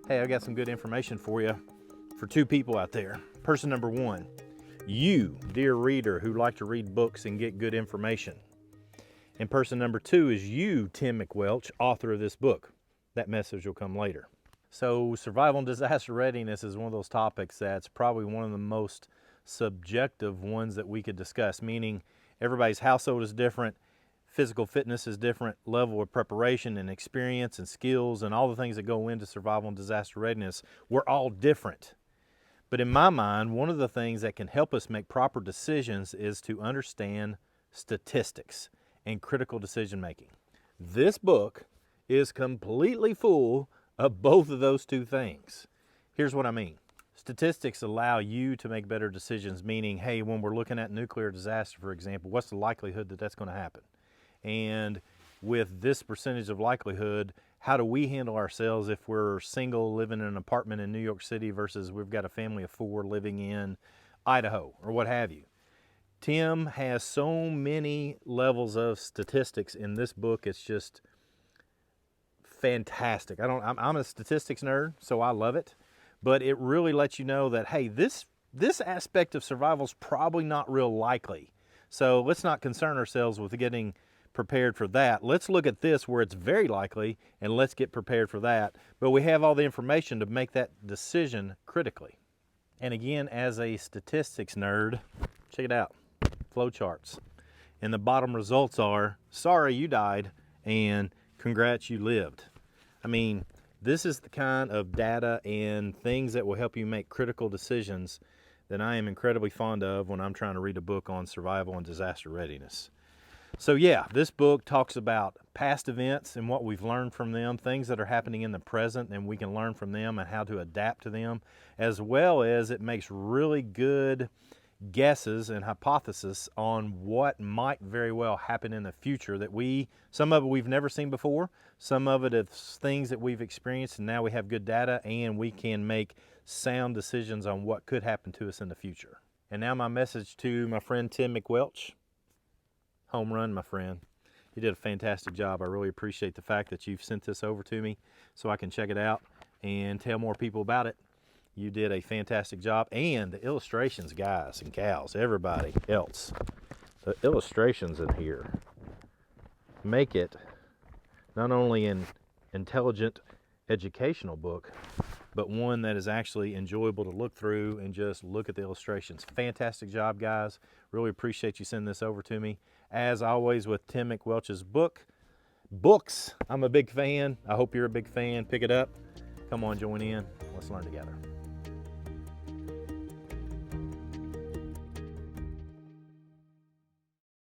Hey, I got some good information for you for two people out there. Person number one, you, dear reader, who like to read books and get good information. And person number two is you, Tim McWelch, author of this book. That message will come later. So survival and disaster readiness is one of those topics that's probably one of the most subjective ones that we could discuss, meaning everybody's household is different, physical fitness is different, level of preparation and experience and skills and all the things that go into survival and disaster readiness, we're all different. But in my mind, one of the things that can help us make proper decisions is to understand statistics and critical decision making. This book is completely full of both of those two things. Here's what I mean. Statistics allow you to make better decisions, meaning, hey, when we're looking at nuclear disaster, for example, what's the likelihood that that's going to happen? And with this percentage of likelihood, how do we handle ourselves if we're single living in an apartment in New York City versus we've got a family of four living in Idaho or what have you? Tim has so many levels of statistics in this book. It's just fantastic. I'm a statistics nerd, so I love it. But it really lets you know that, hey, this aspect of survival is probably not real likely. So let's not concern ourselves with getting prepared for that. Let's look at this where it's very likely and let's get prepared for that. But we have all the information to make that decision critically. And again, as a statistics nerd, check it out, flowcharts. And the bottom results are, sorry you died and congrats you lived. I mean, this is the kind of data and things that will help you make critical decisions that I am incredibly fond of when I'm trying to read a book on survival and disaster readiness. So yeah, this book talks about past events and what we've learned from them, things that are happening in the present and we can learn from them and how to adapt to them, as well as it makes really good guesses and hypotheses on what might very well happen in the future that some of it we've never seen before, some of it is things that we've experienced and now we have good data and we can make sound decisions on what could happen to us in the future. And now my message to my friend Tim McWelch. Home run, my friend. You did a fantastic job. I really appreciate the fact that you've sent this over to me so I can check it out and tell more people about it. You did a fantastic job. And the illustrations, guys and gals, everybody else, the illustrations in here make it not only an intelligent educational book, but one that is actually enjoyable to look through and just look at the illustrations. Fantastic job, guys. Really appreciate you sending this over to me. As always with Tim McWelch's books, I'm a big fan. I hope you're a big fan. Pick it up. Come on, join in. Let's learn together.